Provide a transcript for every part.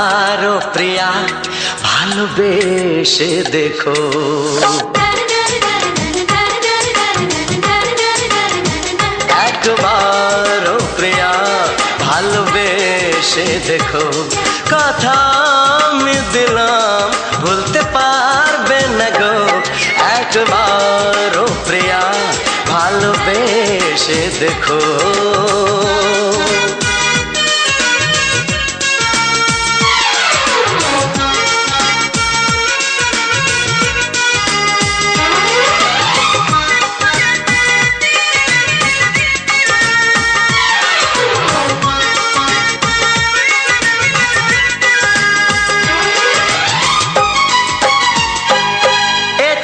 একবারও প্রিয়া ভালোবেসে দেখো। একবারও প্রিয়া ভালোবেসে দেখো। কথা আমি দিলাম ভুলতে পারবে না গো। একবারও প্রিয়া ভালোবেসে দেখো।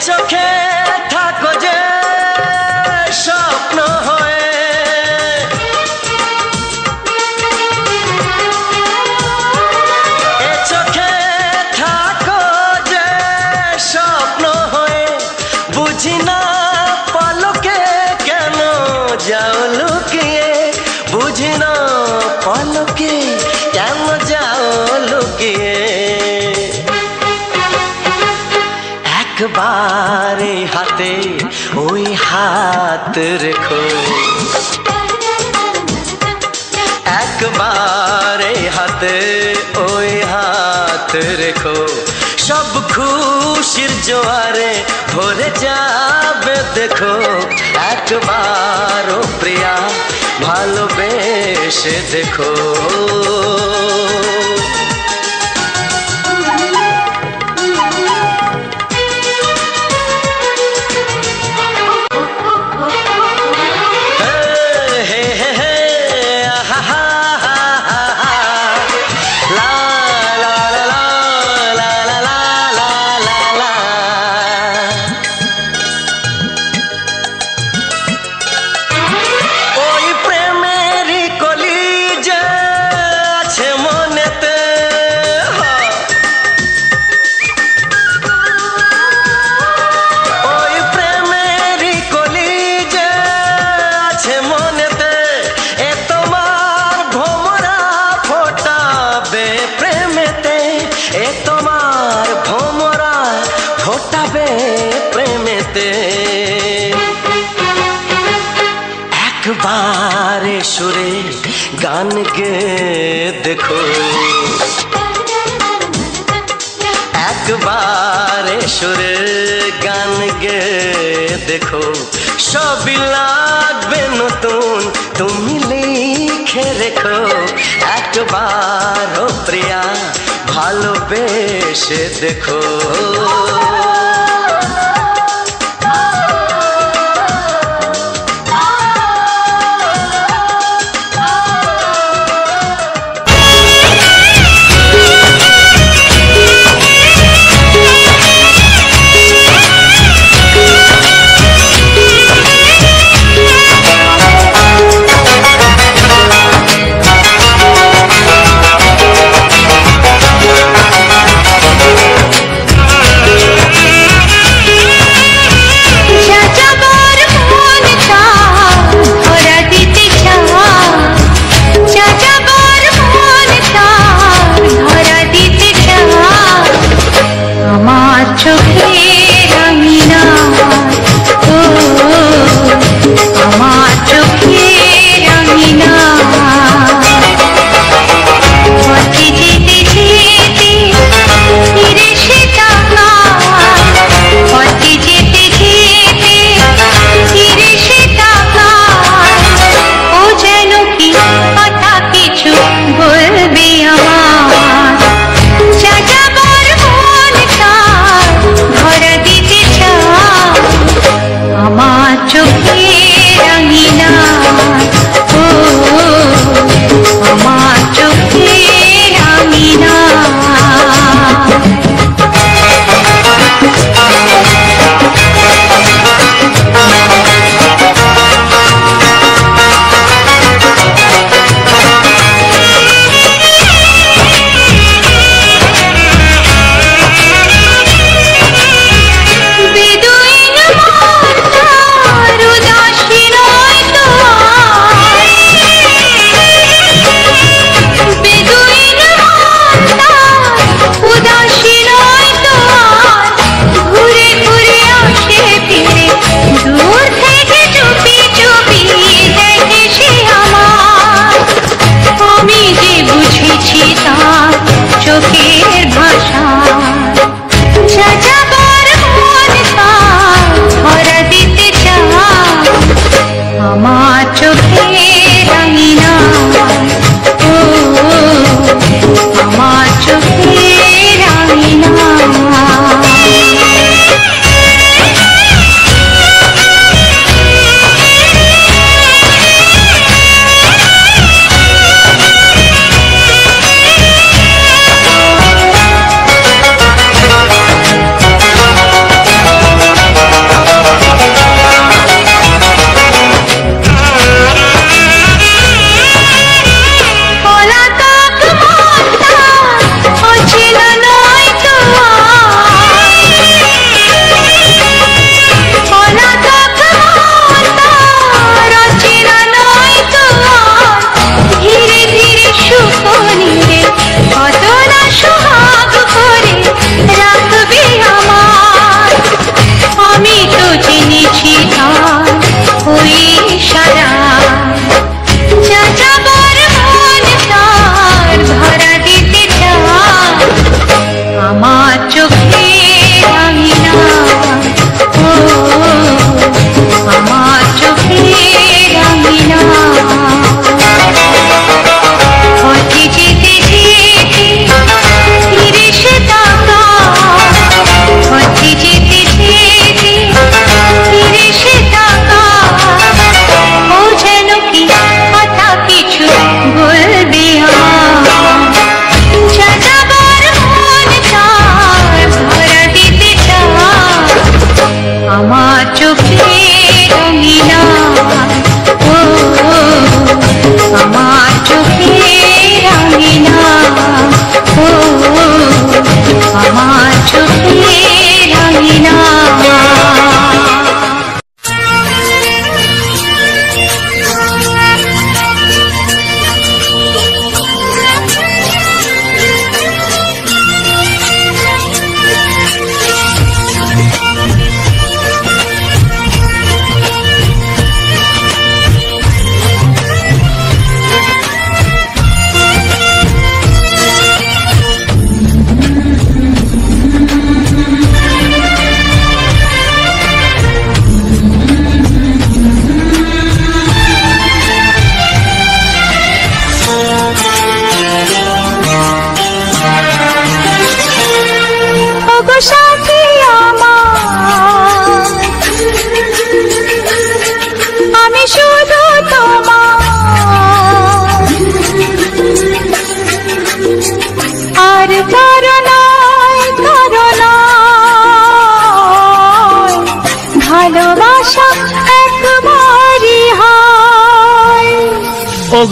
চোখে থাকো যে স্বপ্ন হয়ে, এ চোখে থাকো যে স্বপ্ন হয়ে, বুঝি না পলকে কেন যাও লুকিয়ে, বুঝি না পলকে কেন যাও লুকিয়ে। একবারে হাতে ওই হাত রেখো। একবারে হাতে ওই হাত রেখো। সব খুশির জোয়ারে ভরে যাবে দেখো। একবারও প্রিয়া ভালোবেসে দেখো। প্রেমেতে একবারে সুরে গান গে দেখো। একবারে সুরে গান গে দেখো। সবই লাগবে নতুন তুমি লিখে রেখো। একবারও প্রিয়া ভালোবেসে দেখো।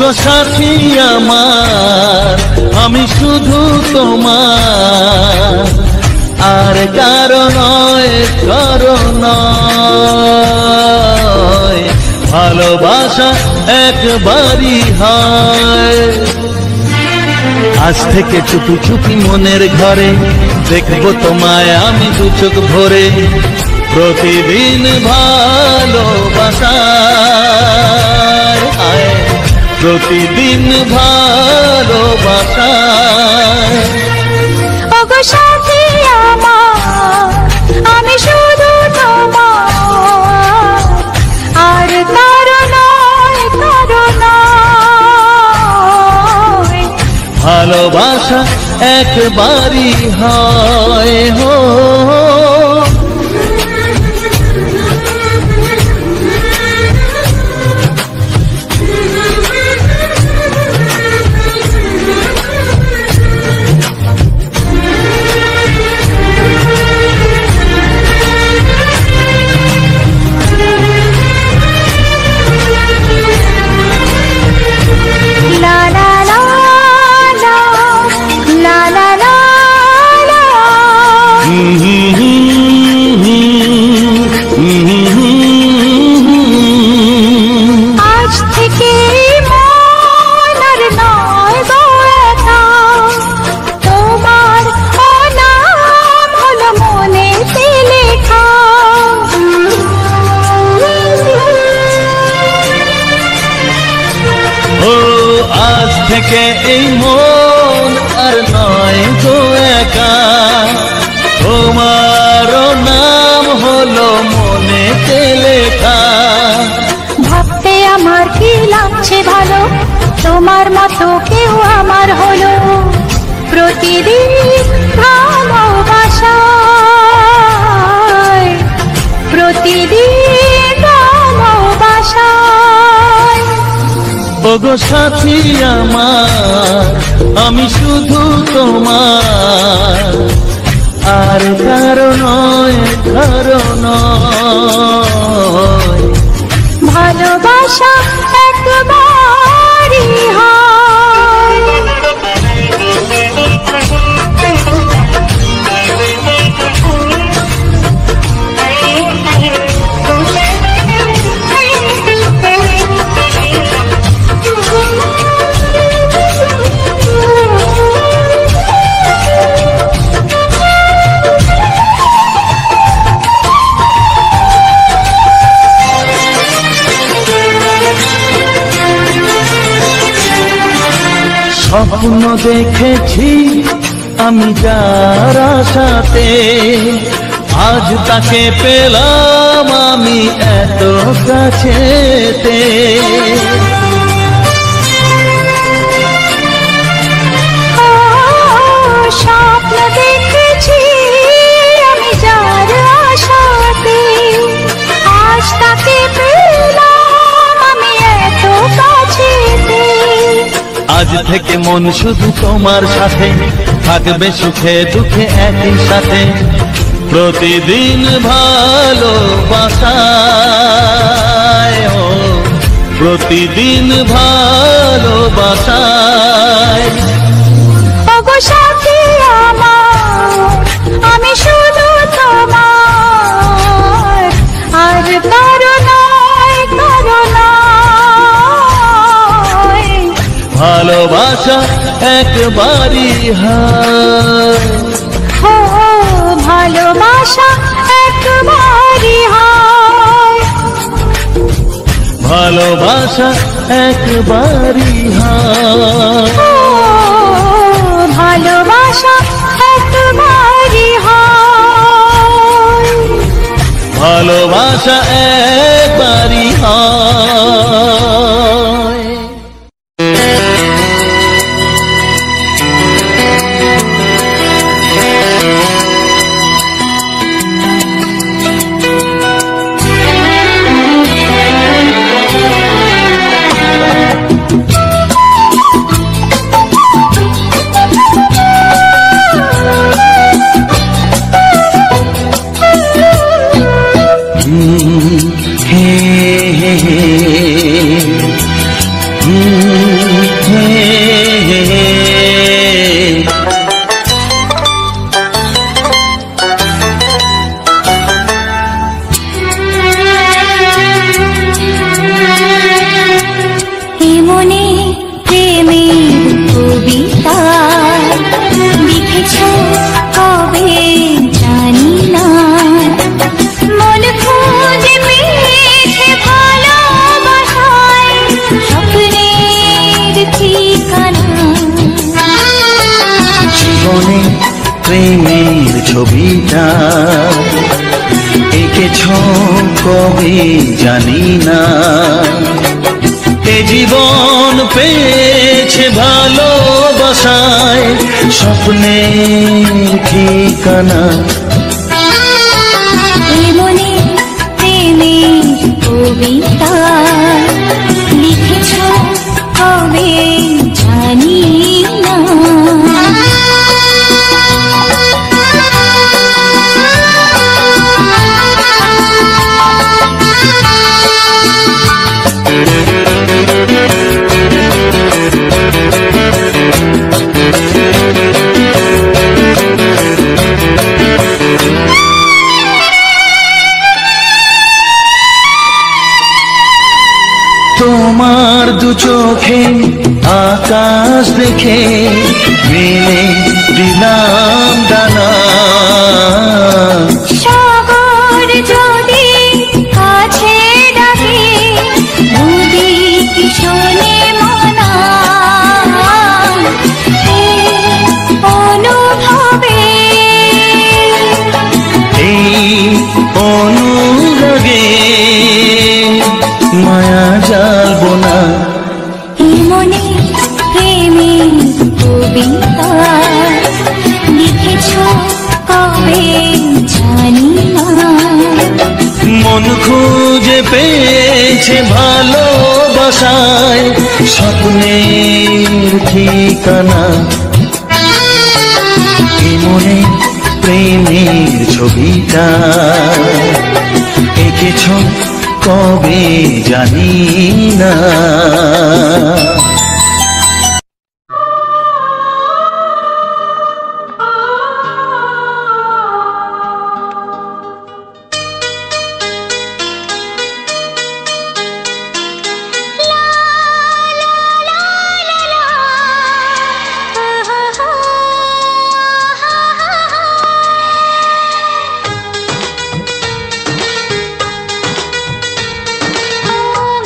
ওগো সাথী আমার, আমি শুধু তোমার, আর কারো নয়, কারো নয়। ভালোবাসা একবারই হয়। আজ থেকে চুপি চুপি মনের ঘরে দেখবো তোমায় আমি দু চোখ ভরে। প্রতিদিন ভালোবাসায়, প্রতিদিন ভালোবাসায়। ওগো সাথী আমার, আমি শুধু তোমার, আর কারো নয়, কারো নয়। ভালোবাসা একবারই হয় হো। থেকে এই মন আর নয় গো একা, তোমারও নাম হলো মনেতে লেখা। ভাবতে আমার কি লাগছে ভালো, তোমার মতো কেউ আমার হলো। প্রতিদিন ভালোবাসায়, প্রতিদিন ভালোবাসায়। ওগো সাথী আমার, আমি শুধু তোমার, আর কারো নয়, কারো নয়। ভালোবাসা একবারই হয়। স্বপ্ন দেখেছি আমি যার আশাতে, আজ তাকে পেলাম আমি এত কাছেতে। স্বপ্ন দেখেছি আমি যার আশাতে, আজ তাকে পেলাম আমি এত কাছেতে। আজ থেকে মন শুধু তোমার সাথে, থাকবে সুখে দুঃখে একই সাথে। প্রতিদিন ভালোবাসায়, প্রতিদিন ভালোবাসায়। ওগো সাথী আমার, আমি শুধু তোমার, আর কারো নয়, কারো নয়। ভালোবাসা একবারই হয়। ও ভালোবাসা একবারই হয়। ভালোবাসা একবারই হয়। ও ভালোবাসা একবারই হয়। ভালোবাসা একবারই হয়। মনে প্রেমের ছবিটা এঁকেছ কবে জানি না। এ জীবন পেয়েছে ভালোবাসায় স্বপ্নের ঠিকানা। এ মনে প্রেমের কবিতা লিখেছ কবে জানি না। তোমার দু চোখে আকাশ দেখে মেলে দিলাম ডানা। সাগর যদি কাছে ডাকে নদী কি শোনে মনা। এই অনুভবে এই অনুরাগে মায়া জালবো না। এ মনে প্রেমের কবিতা লিখেছ কবে জানি না। মন খুঁজে পেয়েছে ভালোবাসায় স্বপ্নের ঠিকানা। এ মনে প্রেমের ছবিটা এঁকেছ কবে জানি না।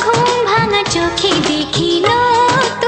ঘুম ভাঙা চোখে দেখি নতুন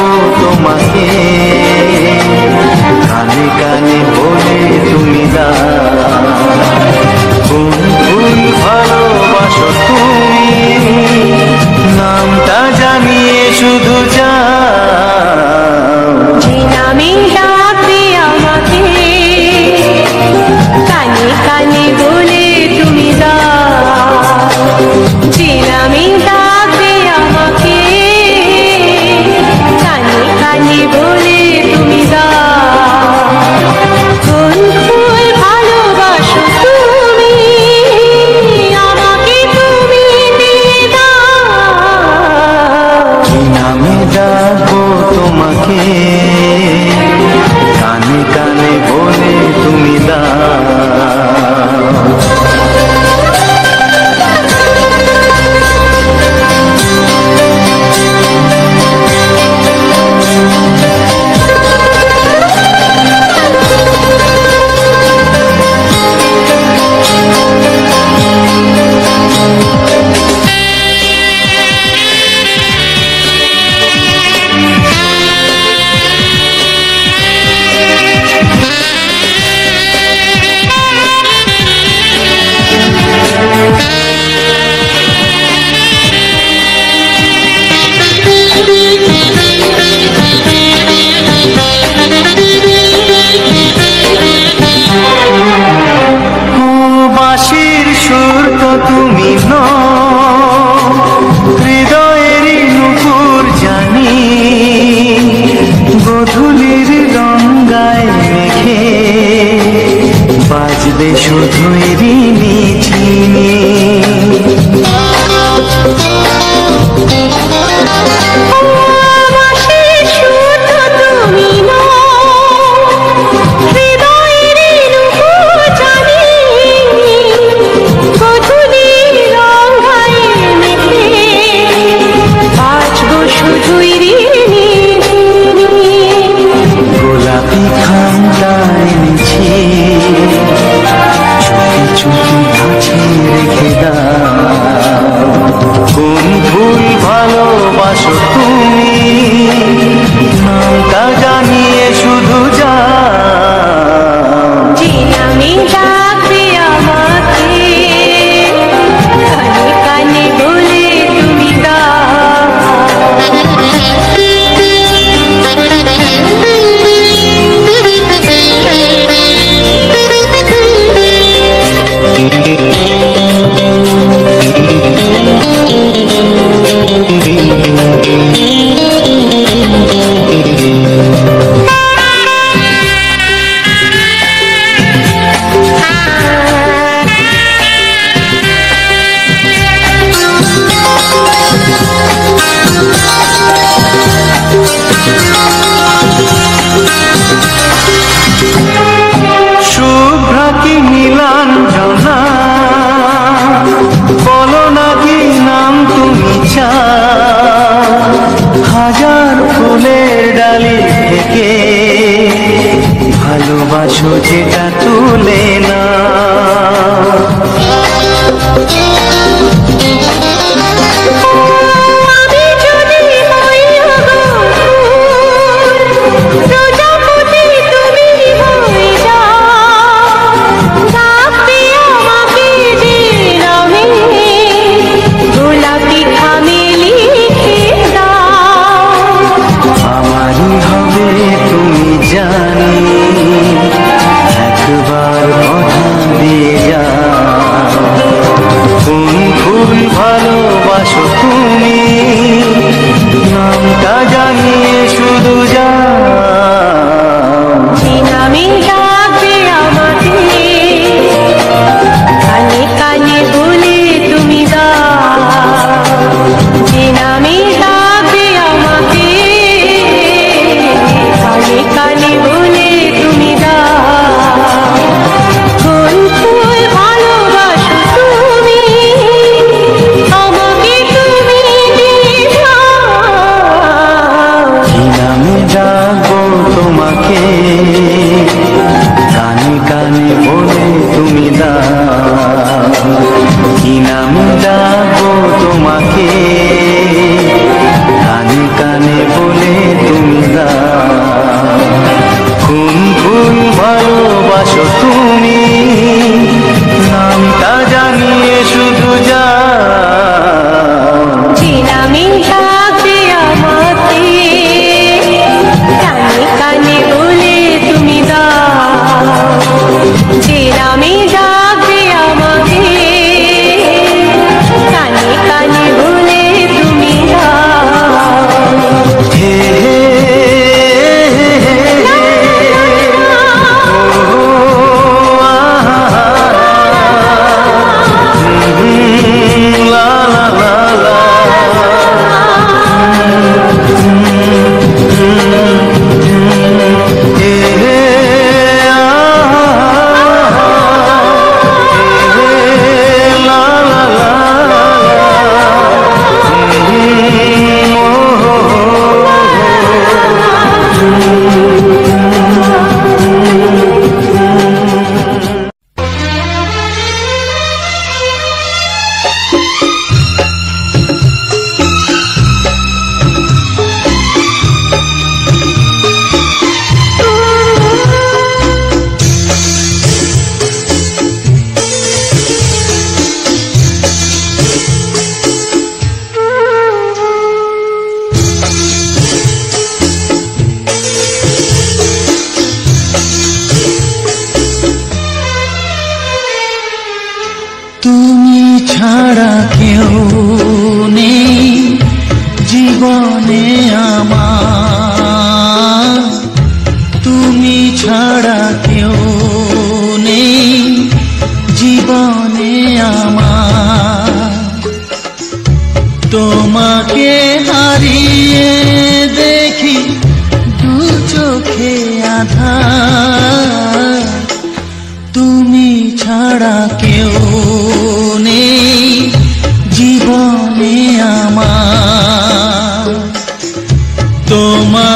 ডাকবো তোমাকে, কানে কানে বলে তুমি দাও কোন ফুল ভালোবাসো তুমি, নামটা জানিয়ে শুধু যাও। যে নামে ডাকবে আমাকে, কানে কানে বলে তুমি দাও। যে নামে ডাকবে আমাকে, কানে কানে বলে তুমি দাও। কোন ফুল ভালোবাসো তুমি, আমাকে তুমি দিয়ে দাও। কি নামে ডাকবো তোমাকে, কানে কানে বলে তুমি দাও। বাঁশির সুর তো তুমি নও, হৃদয়েরই নুপুর জানি, গধূলির রঙ্গায় মেঘে বাজবে শুধুই রিনি ঝিনি। গোলাপি খামটা এনেছি, চুপি চুপি কাছে রেখে দাও। কোন ফুল ভালোবাসো তুমি, নামটা জানিয়ে শুধু যাও। যে নামে ডাকবে আমাকে, কানে কানে বলে তুমি দাও। শুভ্রা কি নীলাঞ্জনা, বলো না কি নাম তুমি চাও। হাজার ফুলের ডালি থেকে ভালোবাসো যেটা তুলে না। আমি যদি হই প্রজাপতি, তুমি হয়ে যাও। ডাকবে আমাকে যে নামে, গোলাপি খামে লিখে দাও। আমারই হবে তুমি জানি, একবার কথা দিয়ে যাও। কোন ফুল ভালোবাসো তুমি, নামটা জানিয়ে শুধু যাও। যে নামে ডাকবে আমাকে, কানে কানে বলে তুমি দাও। যে নামে ডাকবে আমাকে, কানে কানে বলে তুমি দাও। কোন ফুল ভালোবাসো তুমি, আমাকে তুমি দিয়ে দাও। কি নামে ডাকবো তোমাকে, কানে কানে বলে তুমি দাও। কি নামে ডাকবো তোমাকে, কানে কানে বলে তুমি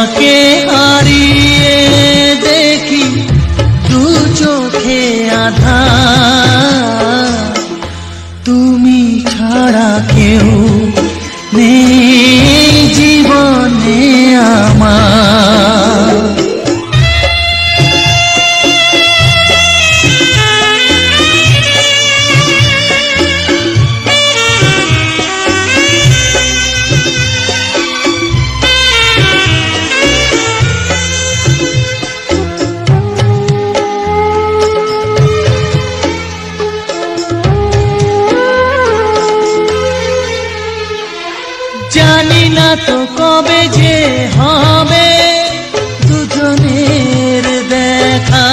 তোমাকে হারিয়ে দেখি দু চোখে আঁধার, তুমি ছাড়া কেউ নেই জীবনে আমার। জানি না তো কবে যে হবে দুজনের দেখা,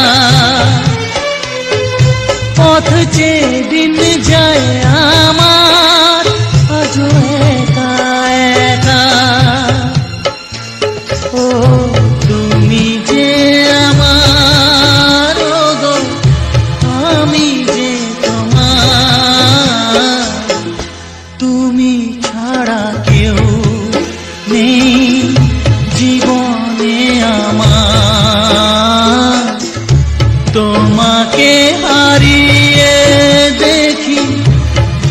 পথ চেয়ে দিন যায় আমার আজও একা একা। ও তুমি যে আমার, ও গো আমি যে তোমার, তুমি ছাড়া কেউ নেই জীবনে আমার। তোমাকে হারিয়ে দেখি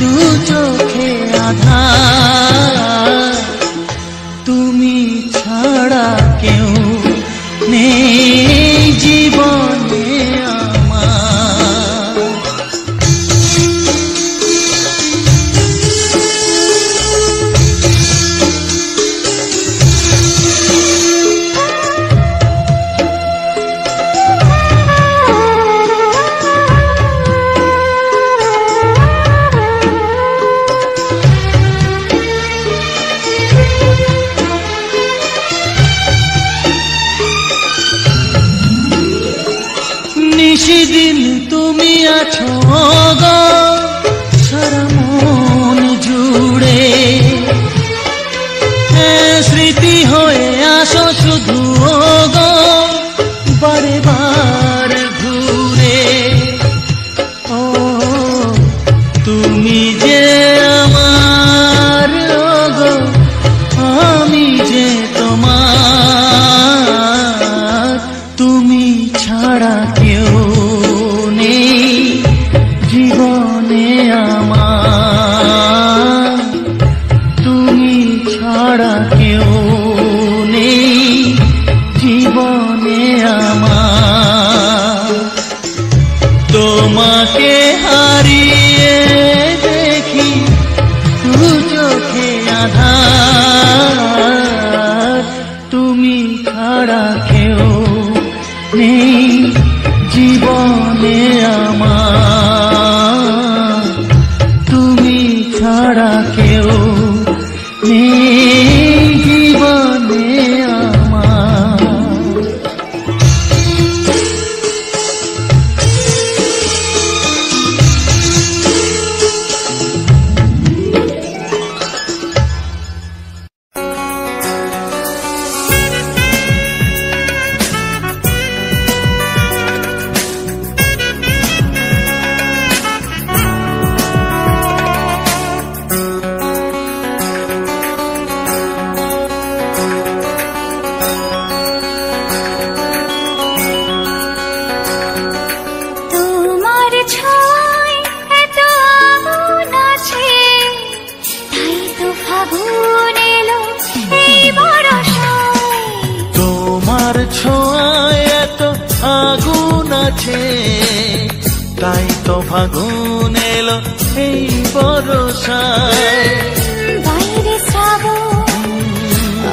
দু চোখে আঁধার, তুমি ছাড়া কেউ নেই জীবনে আমার। নিশিদিন তুমি আছো গো সারা মন জুড়ে, স্মৃতি হয়ে আসো শুধু গো বারে বার ঘুরে। ও তুমি যে আমার, গো আমি যে তোমার, তুমি ছাড়া কেউ নেই জীবনে আমার। তুমি ছাড়া কেউ নেই জীবনে আমার। তোমাকে হারিয়ে দেখি দু চোখে আঁধার, তুমি ছাড়া কেউ নেই জীবনে আমার। তুমি ছাড়া কেউ নেই জীবনে আমার। ছোঁয়ায় এত আগুন আছে, তাই তো ফাগুন এলো এই বরষায়। বাইরে শ্রাবণ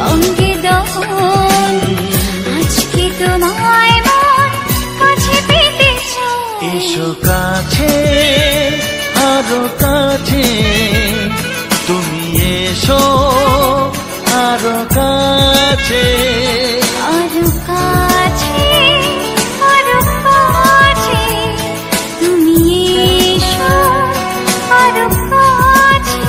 অঙ্গে দহন, আজকে তোমায় মন কাছে পেতে চায়। এসো কাছে আরো কাছে, তুমি এসো আরো কাছে। আরো কাছে আরো কাছে, তুমি এসো আরো কাছে।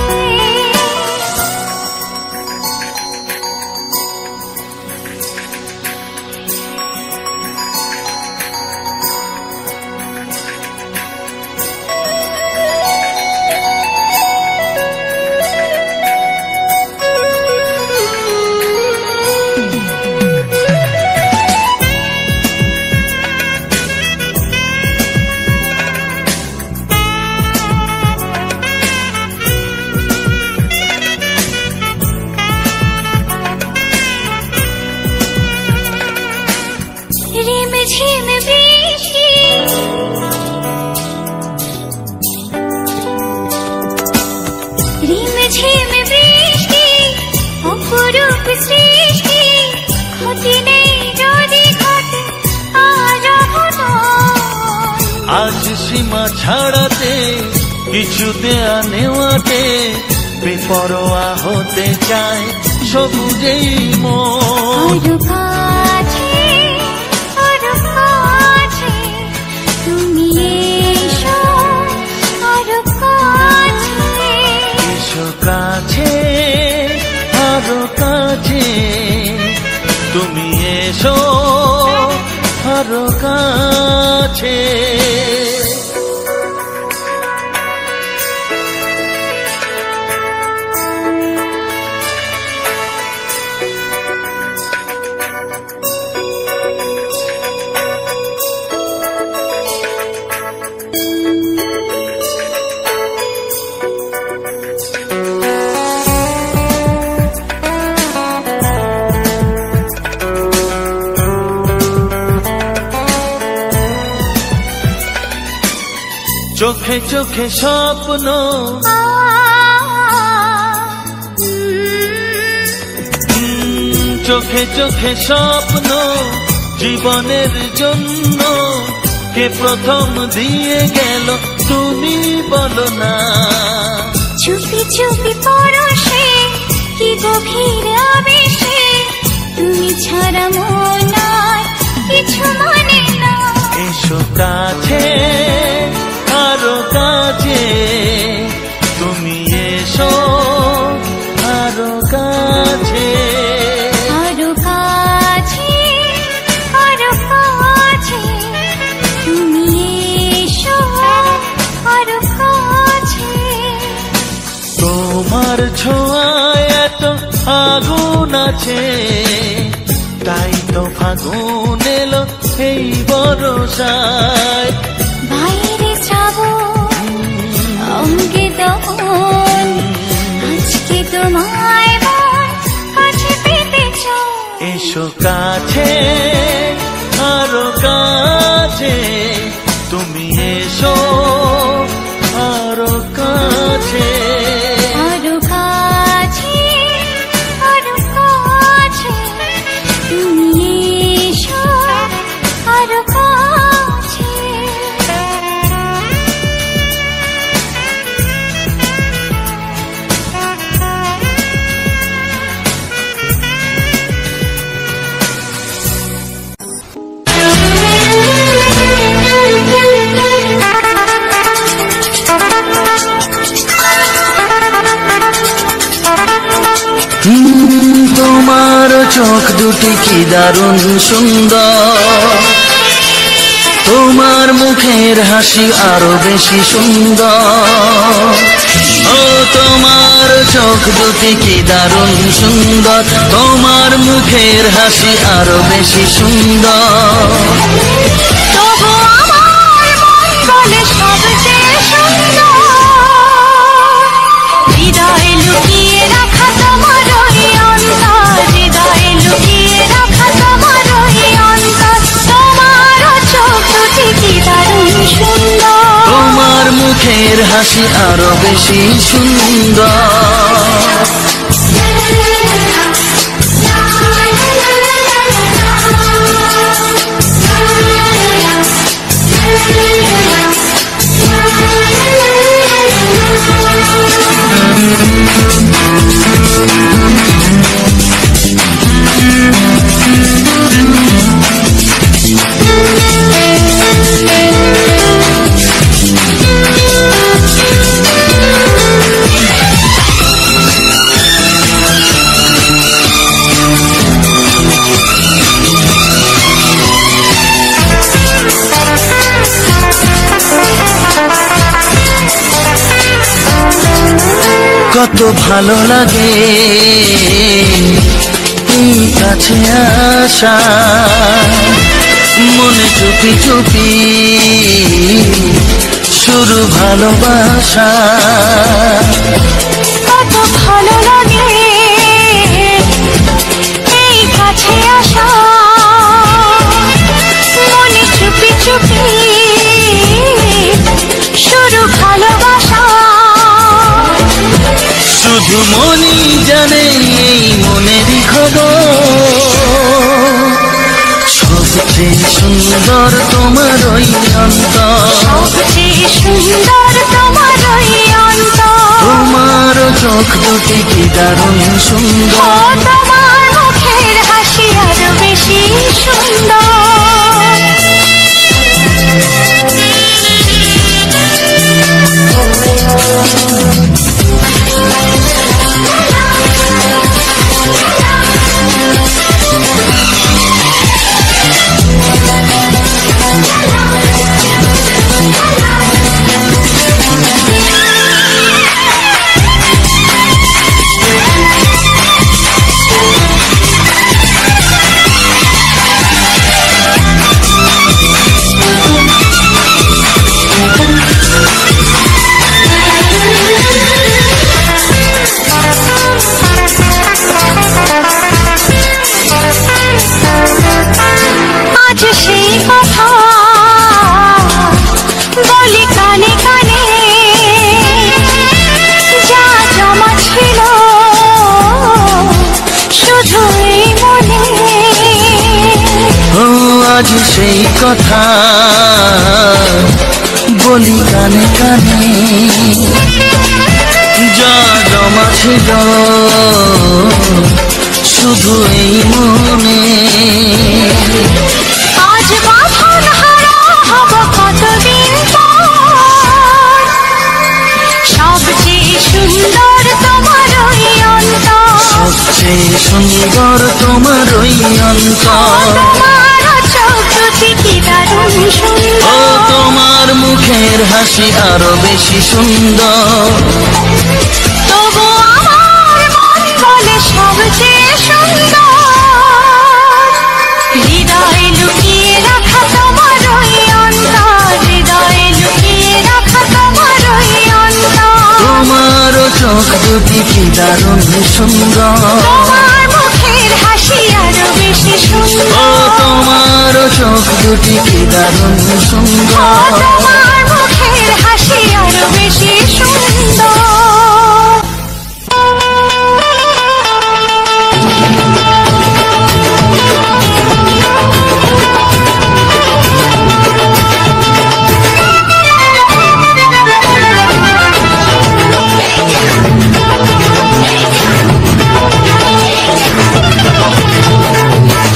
ঝিম বৃষ্টি রিম ঝিম বৃষ্টি অপরূপ সৃষ্টি ক্ষতি নেই যদি ঘটে আজ আজ সীমা ছাড়াতে কিছু দেয়া নেওয়াতে বেপরোয়া হতে চায় সবুজেই মন। আরো কাছে তুমি এসো আরো কাছে এসো কাছে আরো কাছে তুমি এসো আরো কাছে। চোখে চোখে স্বপ্ন চোখে চোখে স্বপ্ন জীবনের জন্য কে প্রথম দিয়ে গেল তুমি বলো না। চুপি চুপি পরশে কি গভীর আবেশে তুমি ছাড়া মন আর কিছু মানে না। এসো কাছে আরো কাছে তুমি এসো আরো কাছে। আরো কাছে আরো কাছে তুমি এসো আরো কাছে। তোমার ছোঁয়ায় এত আগুন আছে তাই তো ফাগুন এলো এই বরসায়। বাইরে যাবো অঙ্গে দহন আজকে তোমায় কাছে পেতে চাও। এসো কাছে আরো কাছে তুমি এসো আরো কাছে। আরো কাছে আরো কাছে তুমি এসো আরো কাছে। তোমার চোখ দুটি কি দারুণ সুন্দর, তোমার মুখের হাসি আরো বেশি সুন্দর। ও তোমার চোখ দুটি কি দারুণ সুন্দর, তোমার মুখের হাসি আরো বেশি সুন্দর। তবু আমার মন বলে সবচেয়ে সুন্দর হৃদয়ে লুকিয়ে রাখা তোমার ওই অন্তর, হৃদয়ে লুকিয়ে রাখা তোমার ওই অন্তর। তোমার চোখ দুটি কি দারুণ সুন্দর, তোমার মুখের হাসি আরো বেশি সুন্দর। কত ভালো লাগে এই কাছে আসা, মনে চুপি চুপি শুরু ভালোবাসা। কত ভালো লাগে এই কাছে আসা, সবচেয়ে সুন্দর তোমার ওই অন্তর, সবচেয়ে সুন্দর তোমার ওই অন্তর। তোমার চোখ দুটি কি দারুণ ও সুন্দর, তোমার মুখের হাসি আরো বেশি সুন্দর। আজ সেই কথা বলি কানে কানে, যা জমা ছিল শুধুই মনে। ও আজ সেই কথা বলি কানে কানে, যা জমা ছিল শুধু এই মনে। আজ বাঁধন হারা হব কতদিন পর, সবচেয়ে সুন্দর তোমার ওই অন্তর। সবচেয়ে সুন্দর তোমার ওই অন্তর, তোমার চোখ দুটি কি দারুণ ও সুন্দর। তোমার মুখের হাসি আরো বেশি সুন্দর। তবু আমার মন বলে সবচেয়ে সুন্দর, হৃদয়ে লুকিয়ে রাখা তোমার ওই অন্তর। হৃদয়ে লুকিয়ে রাখা তোমার ওই অন্তর। তোমার চোখ দুটি কি দারুণ সুন্দর, তোমার মুখের হাসি আরো বেশি ও সুন্দর। তোমার চোখ দুটি কি দারুণ ও সুন্দর। তোমার মুখের হাসি আরো বেশি সুন্দর।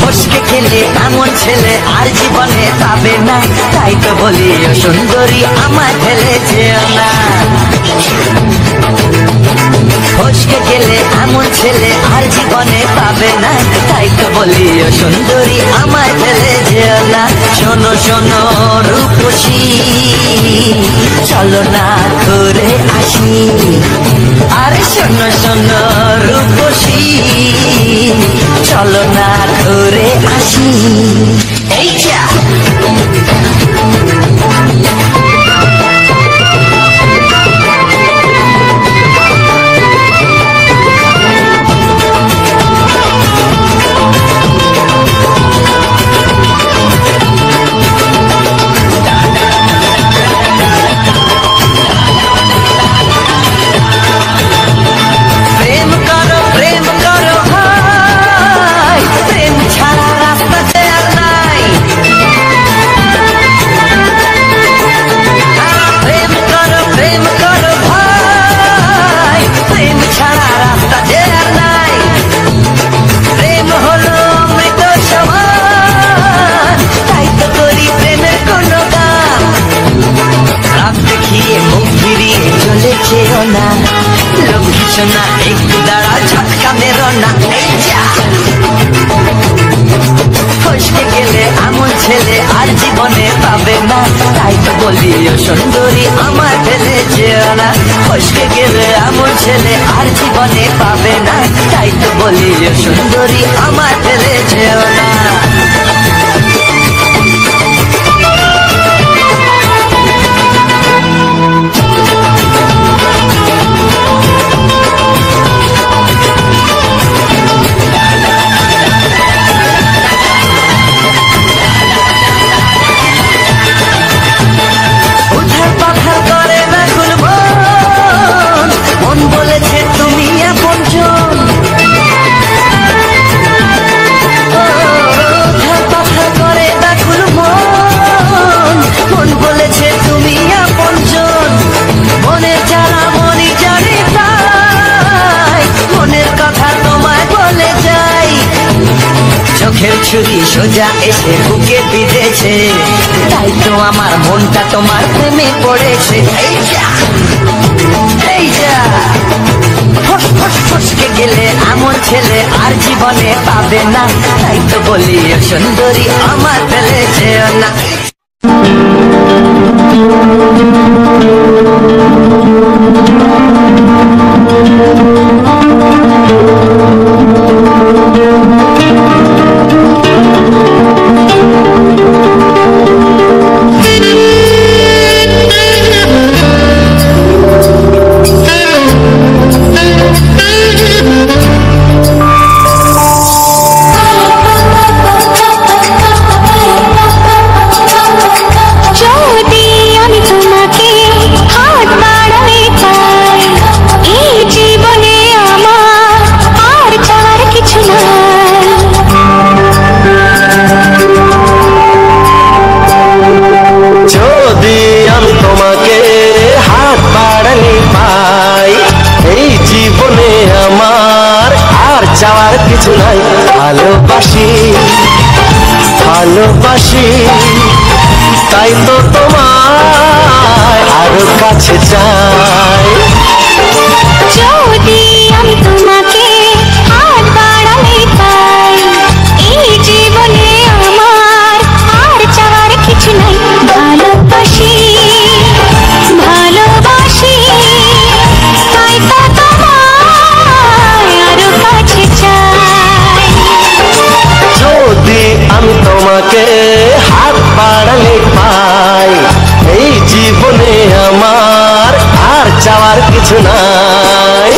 ফসকে খেলে এমন ছেলে আর জীবনে পাবে না, তাই তো বলি ও সুন্দরী আমায় ফেলে যেও না। ফসকে গেলে এমন ছেলে আর জীবনে পাবে না, তাই তো বলি ও সুন্দরী আমায় ফেলে যেও না। শোনো শোনো রূপসী, চলো না ঘুরে আসি। আরে শোনো শোনো রূপসী, চলো না ঘুরে আসি। এই যা প্রেম করো ভাই, প্রেম ছাড়া রাস্তা যে আর নাই। প্রেম করো ভাই, প্রেম ছাড়া রাস্তা যে আর নাই। প্রেম হলো অমৃত সমান, তাই তো করি প্রেমের কোনো গান। রাত দেখিয়ে মুখ ফিরিয়ে চলে যেও না, লক্ষ্মী সোনা একটু দাঁড়া ঝটকা মেরো না। এই যা ফসকে গেলে এমন ছেলে আর জীবনে পাবে না, তাই তো বলি ও সুন্দরী আমায় ফেলে যেও না। ফসকে গেলে এমন ছেলে আর জীবনে পাবে না, তাই তো বলি ও সুন্দরী আমায় ফেলে যেও না। উধার পাথার করে না খুলবো, মন বলেছে তুমি আপনজন। সোজা এসে বুকে বিঁধেছে, তাই তো আমার মনটা তোমার প্রেমে পড়েছে। এই যা এই যা, ফস ফস ফসকে গেলে এমন ছেলে আর জীবনে পাবে না, তাই তো বলি ও সুন্দরী আমার ফেলেছে না। চাওয়ার কিছু নাই, ভালোবাসি ভালোবাসি, তাই তো তোমায় আরো কাছে চাই। যদি আমি তোমাকে হাত বাড়ালে পাই, এই জীবনে আমার আর চাওয়ার কিছু নাই। ভালোবাসি ভালোবাসি, তাই তো তোমায় আরো কাছে চাই। যদি আমি তোমাকে হাত বাড়ালে পাই, এই জীবনে আমার আর চাওয়ার কিছু নাই।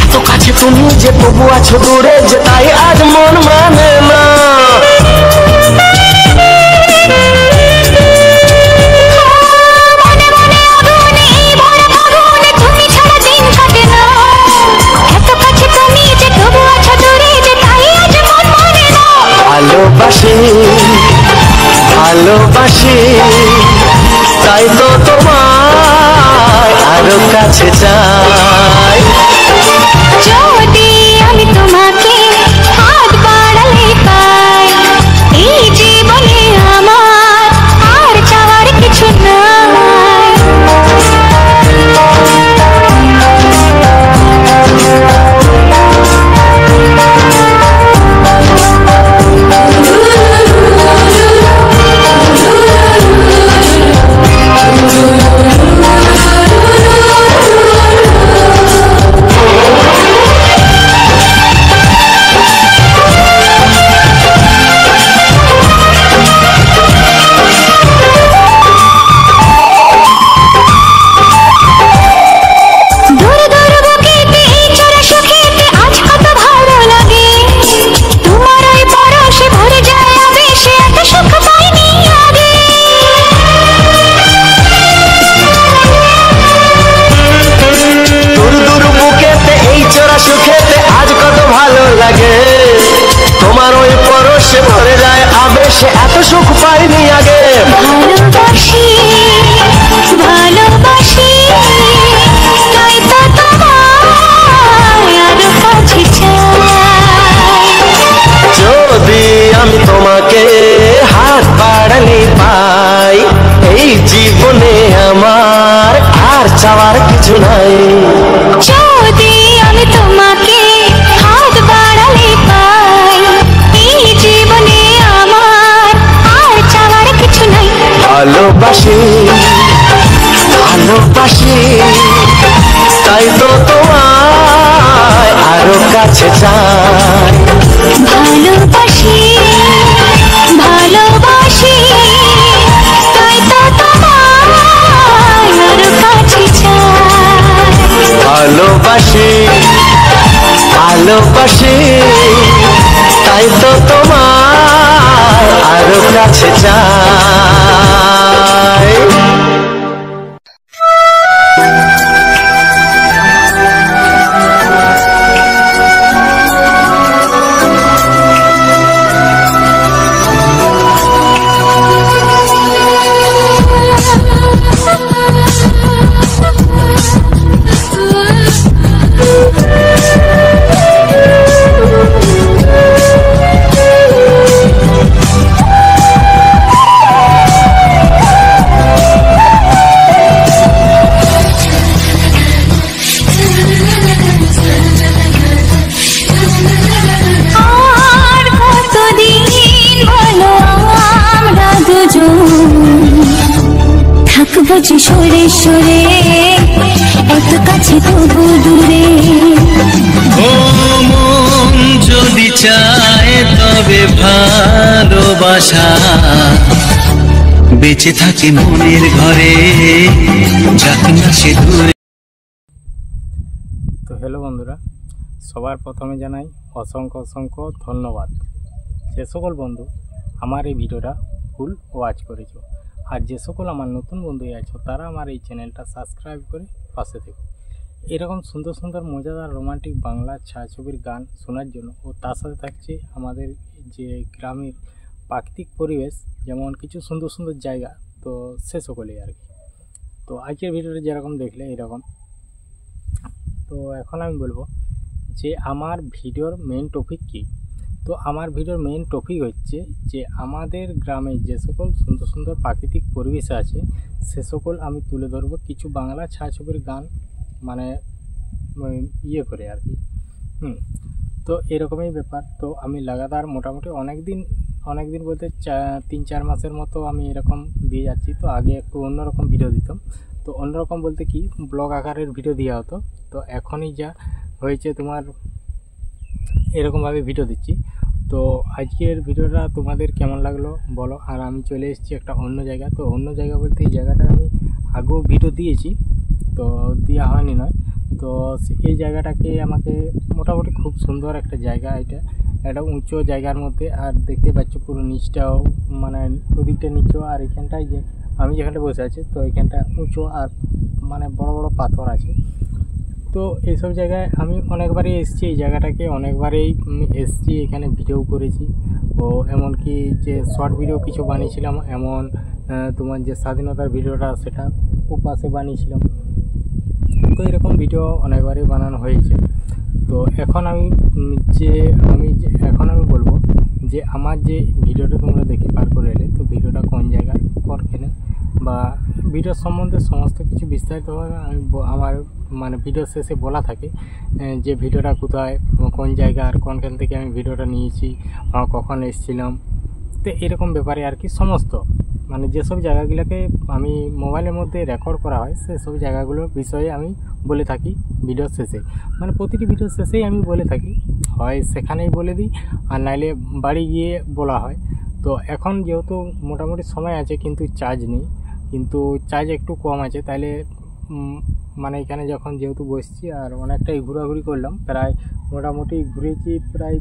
এত কাছে তুমি যে তবু আছো দূরে, যে তাই আজ মন মানে না। ভালোবাসি ভালোবাসি, তাই তো তোমায় আরো কাছে চাই। যদি আমি তোমাকে হাত বাড়ালে পাই, এই জীবনে আমার আর চাওয়ার কিছু নাই। তোমার ওই পরশে ভরে যায় আবেশে, এত সুখ পাইনি আগে। ভালোবাসি ভালোবাসি, তাই তো তোমায় আরো কাছে চাই। যদি আমি তোমাকে হাত বাড়ালে পাই, এই জীবনে আমার আর চাওয়ার কিছু নাই। যদি আমি তোমাকে হাত বাড়ালে পাই, এই জীবনে আমার আর চাওয়ার কিছু নাই। ভালোবাসি ভালোবাসি, তাই তো তোমায় আরো কাছে চাই। ভালোবাসি ভালোবাসি, তাই তো তোমায় আরো কাছে চাই। ভালোবাসি ভালোবাসি, তাই তো তোমায় খুঁজে সরে সরে, এত কাছে তবু দূরে। ও মন যদি চায় তবে ভালোবাসা বেঁচে থাকে মনের ঘরে, যাক না সে দূরে। তো হ্যালো বন্ধুরা, সবার প্রথমে জানাই অসংখ্য অসংখ্য ধন্যবাদ যে সকল বন্ধু আমার এই ভিডিওটা ফুল ওয়াচ করেছো। আর যে সকল আমার নতুন বন্ধু আছো তারা আমার এই চ্যানেলটা সাবস্ক্রাইব করে পাশে থেকো। এরকম সুন্দর সুন্দর মজাদার রোমান্টিক বাংলা ছায়াছবির গান শোনার জন্য, ও তার সাথে থাকছে আমাদের যে গ্রামের প্রাকৃতিক পরিবেশ, যেমন কিছু সুন্দর সুন্দর জায়গা, তো সে সকলেই আর কি। তো আজকের ভিডিওটা যেরকম দেখলে এরকম। তো এখন আমি বলবো যে আমার ভিডিওর মেন টপিক কী। তো আমার ভিডিওর মেন টপিক হচ্ছে যে আমাদের গ্রামে যে সকল সুন্দর সুন্দর প্রাকৃতিক পরিবেশ আছে সে সকল আমি তুলে ধরবো কিছু বাংলা ছায়াছবির গান, মানে ইয়ে করে আর কি। তো এরকমই ব্যাপার। তো আমি লাগাতার মোটামুটি অনেক দিন বলতে 3-4 মাসের মতো আমি এরকম দিয়ে যাচ্ছি। তো আগে একটু অন্যরকম ভিডিও দিতাম, তো অন্যরকম বলতে কি ব্লগ আকারের ভিডিও দেওয়া হতো। তো এখনই যা হয়েছে তোমার এরকমভাবে ভিডিও দিচ্ছি। তো আজকের ভিডিওটা তোমাদের কেমন লাগলো বলো। আর আমি চলে এসেছি একটা অন্য জায়গা। তো অন্য জায়গা বলতে এই জায়গাটা আমি আগেও ভিডিও দিয়েছি, তো দেওয়া হয়নি নয়। তো এই জায়গাটাকে আমাকে মোটামুটি খুব সুন্দর একটা জায়গা, এটা একটা উঁচু জায়গার মধ্যে। আর দেখতে পাচ্ছ পুরো নিচটাও, মানে ওদিকটা নিচু, আর এখানটায় যে আমি যেখানটা বসে আছি তো এখানটা উঁচু আর মানে বড় বড় পাথর আছে। তো এইসব জায়গায় আমি অনেকবারই এসেছি, এই জায়গাটাকে অনেকবারই এসেছি, এখানে ভিডিও করেছি। ও এমনকি যে শর্ট ভিডিও কিছু বানিয়েছিলাম, এমন তোমার যে স্বাধীনতার ভিডিওটা সেটা ও পাশে বানিয়েছিলাম। তো এরকম ভিডিও অনেকবারই বানানো হয়েছে। তো এখন আমি বলবো যে আমার যে ভিডিওটা তোমরা দেখে পার করে এলে, তো ভিডিওটা কোন জায়গায় কোনখানে বা ভিডিওর সম্বন্ধে সমস্ত কিছু বিস্তারিতভাবে আমি আমার মানে ভিডিও শেষে বলা থাকে যে ভিডিওটা কোথায়, কোন জায়গা, আর কোনখান থেকে আমি ভিডিওটা নিয়েছি, কখন এসেছিলাম। তো এরকম ব্যাপারে আর কি সমস্ত মানে যেসব জায়গাগুলোকে আমি মোবাইলের মধ্যে রেকর্ড করা হয় সেসব জায়গাগুলোর বিষয়ে আমি বলে থাকি ভিডিওর শেষে। মানে প্রতিটি ভিডিওর শেষেই আমি বলে থাকি, হয় সেখানেই বলে দিই আর নাইলে বাড়ি গিয়ে বলা হয়। তো এখন যেহেতু মোটামুটি সময় আছে কিন্তু চার্জ নেই, কিন্তু চার্জ একটু কম আছে, তাইলে মানে এখানে যখন যেহেতু বসছি আর অনেকটাই ঘোরাঘুরি করলাম, প্রায় মোটামুটি ঘুরেছি প্রায়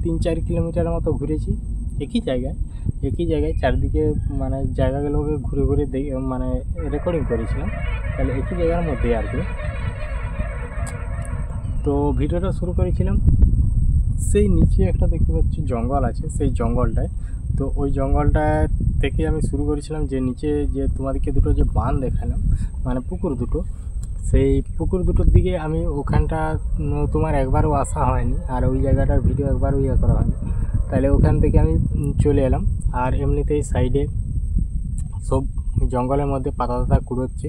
3-4 কিলোমিটারের মতো ঘুরেছি একই জায়গায় চারদিকে, মানে জায়গাগুলোকে ঘুরে ঘুরে মানে রেকর্ডিং করেছিলাম, তাহলে একই জায়গার মধ্যে আর কি। তো ভিডিওটা শুরু করেছিলাম সেই নিচে একটা দেখতে পাচ্ছি জঙ্গল আছে, সেই জঙ্গলটায়। তো ওই জঙ্গলটা থেকে আমি শুরু করেছিলাম, যে নিচে যে তোমাদেরকে দুটো যে বাঁধ দেখালাম, মানে পুকুর দুটো, সেই পুকুর দুটোর দিকে আমি ওখানটা তোমার একবারও আসা হয়নি, আর ওই জায়গাটার ভিডিও একবারও করা হয়নি। তাহলে ওখান থেকে আমি চলে এলাম। আর এমনিতেই সাইডে সব জঙ্গলের মধ্যে পাতা কুড়োচ্ছে,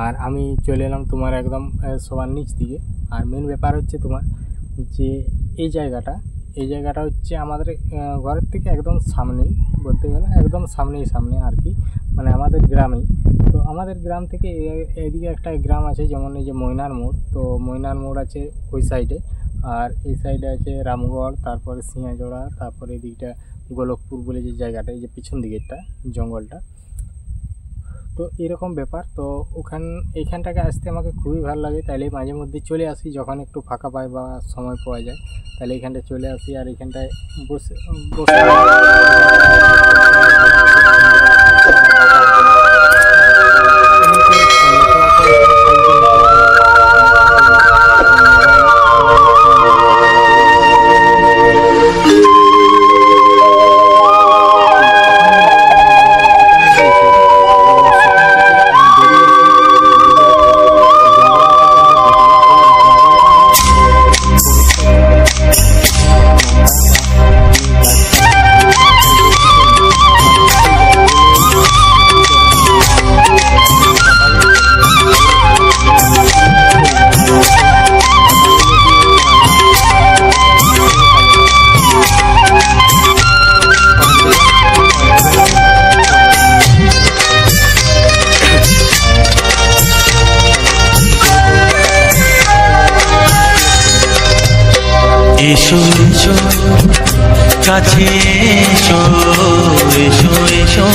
আর আমি চলে এলাম তোমার একদম সবার নিচ দিকে। আর মেন ব্যাপার হচ্ছে তোমার যে এই জায়গাটা হচ্ছে আমাদের ঘরের থেকে একদম সামনেই, বলতে গেলে একদম সামনে আর কি, মানে আমাদের গ্রামেই। তো আমাদের গ্রাম থেকে এইদিকে একটা গ্রাম আছে, যেমন এই যে ময়নার মোড়। তো ময়নার মোড় আছে ওই সাইডে, আর এই সাইডে আছে রামগড়, তারপরে সিংহাজোড়া, তারপরে এদিকটা গোলকপুর বলে যে জায়গাটা, এই যে পিছন দিকেরটা জঙ্গলটা। তো এরকম ব্যাপার। তো এইখানটাকে আসতে আমাকে খুবই ভালো লাগে, তাইলে মাঝে মধ্যে চলে আসি যখন একটু ফাঁকা পাই বা সময় পাওয়া যায়, তাহলে এখানটায় চলে আসি। আর এখানটায় বসে কাছে এসো এসো এসো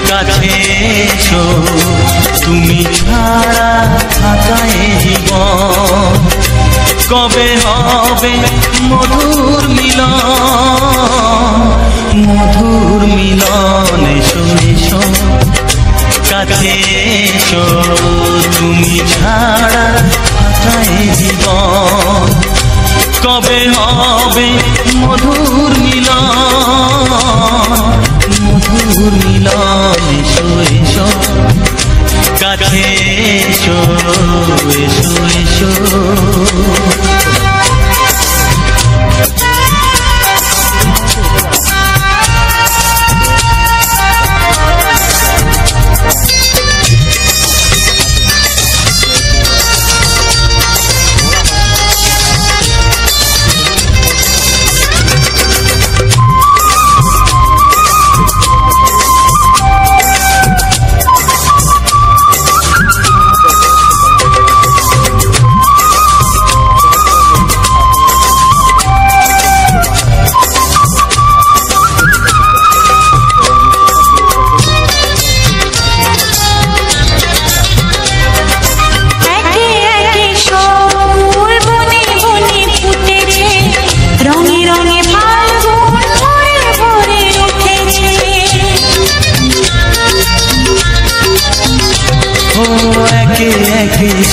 কাছে এসো তুমি ছাড়া থাকায় জীবন কবে হবে মধুর মিলন এসো এসো কাছে এসো তুমি ছাড়া থাকায় জীবন কবে হবে মধুর মিলন এসো এসো কাছে এসো এসো এসো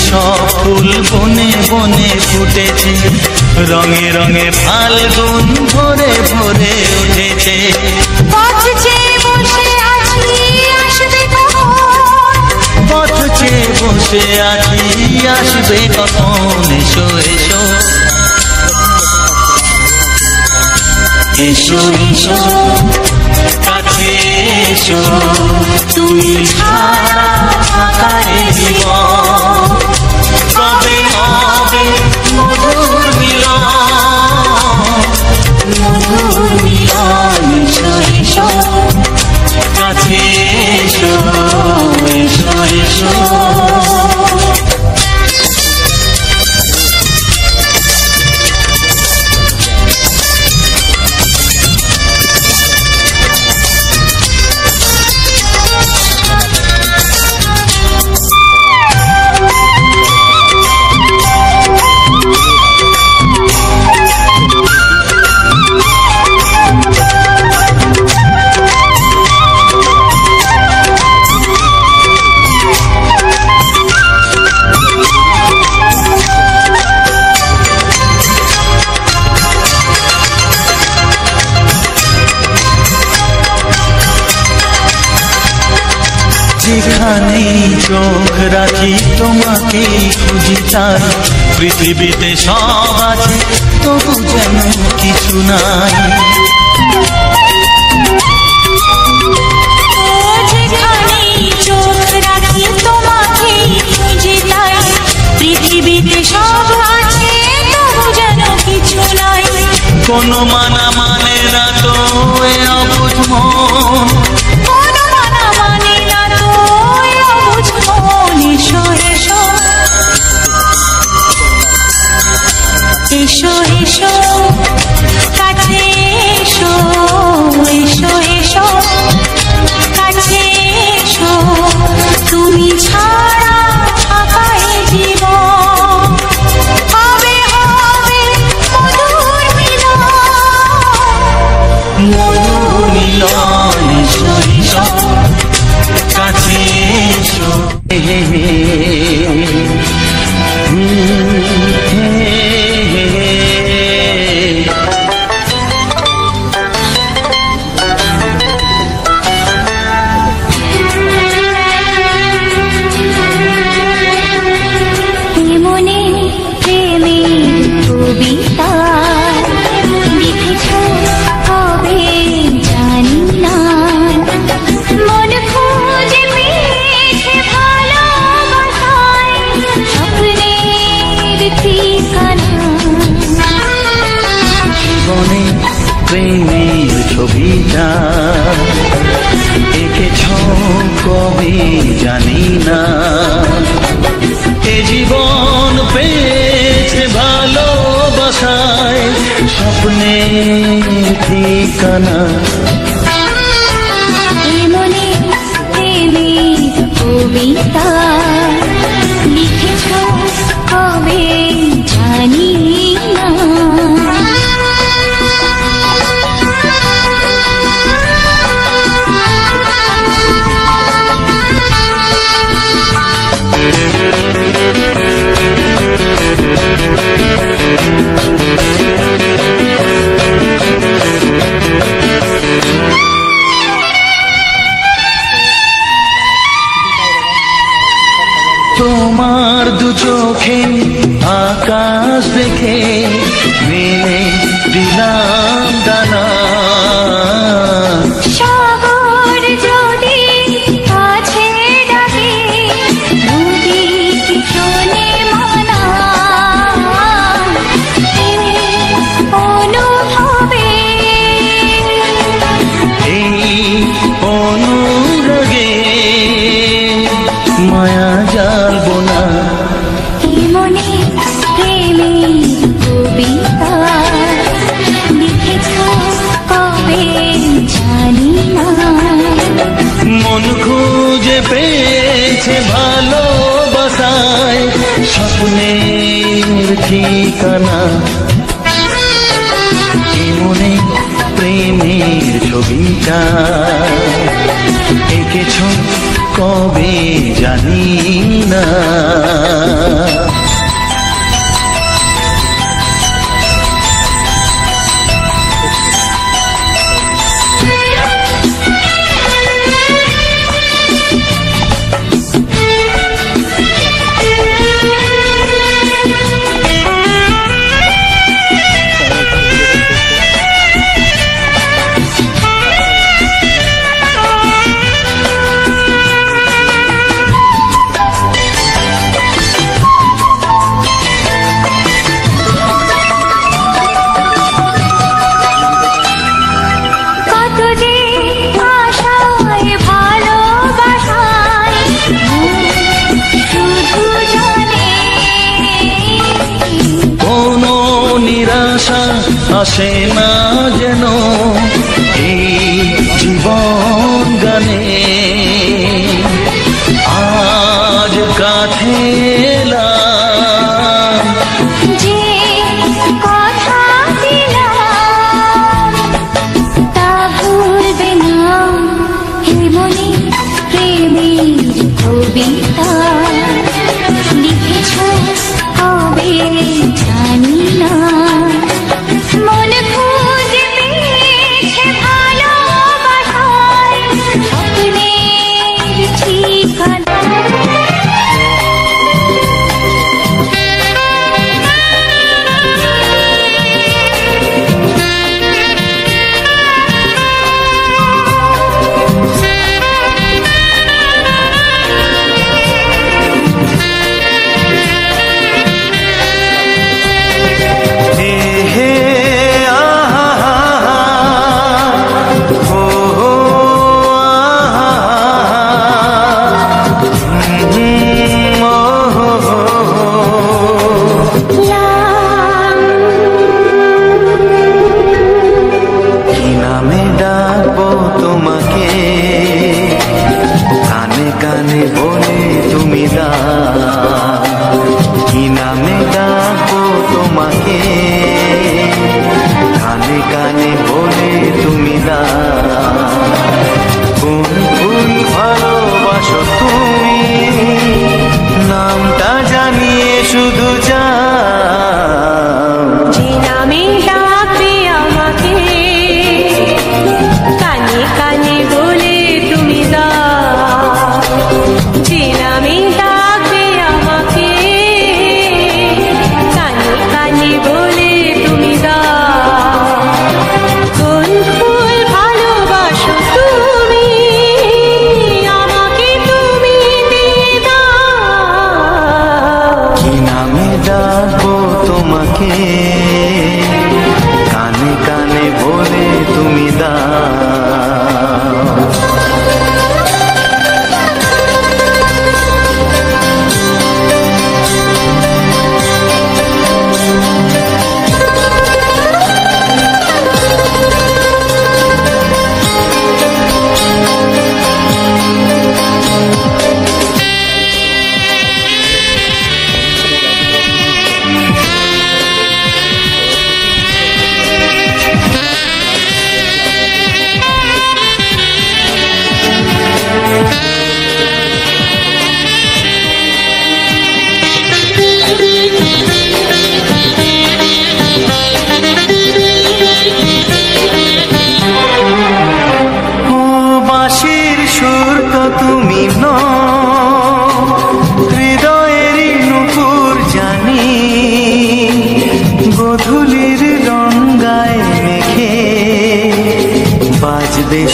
সব ফুল বনে বনে ফুটেছে রঙে রঙে ফাল্গুন ভরে ভরে উঠেছে পথ চেয়ে বসে আছি আসবে কখন এসো এসো এসো এসো কাছে এসো তুমি ছাড়া থাকায় জীবন কবে হবে মধুর মিলন এসো এসো কাছে এসো এসো এসো যেখানে চোখ রাখি তোমাকে খুঁজি তাই পৃথিবীতে সব আছে তবু যেন কিছু নাই যেখানে চোখ রাখি তোমাকে খুঁজি তাই পৃথিবীতে সব আছে তবু যেন কিছু নাই কোনো মানা মানে না তো এ অবুঝ মন এসো এসো কাছে এসো এসো এসো কাছে এসো তুমি ছাড়া থাকায় জীবন হবে হবে মধুর মিলন স্বপ্নের ঠিকানা মনে প্রেমের কবিতা লিখেছ কবে জানি না। তোমার দু চোখে আকাশ দেখে মেলে দিলাম দানা। সাগর যদি কাছে ডাকে নদী কি শোনে মানা। এই অনুভবে এই অনুরাগে মায়া জালবো না। মনে প্রেমের কবিতা লিখেছ কবে জানি না। মন খুঁজে পেয়েছে ভালোবাসায় স্বপ্নের ঠিকানা। এ মনে প্রেমের ছবিটা এঁকেছ কবে জানি না। কত যে আশায় ভালোবাসায় শুধু জানে কোনো নিরাশা আসে না যেন এই জীবন গানে। আজ কাছে এলাম যে কথা দিলাম তা ভুলবে না। হে মনে প্রেমের কবিতা লিখেছ কবে জানি না। মন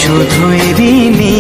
শুধুই ঋণী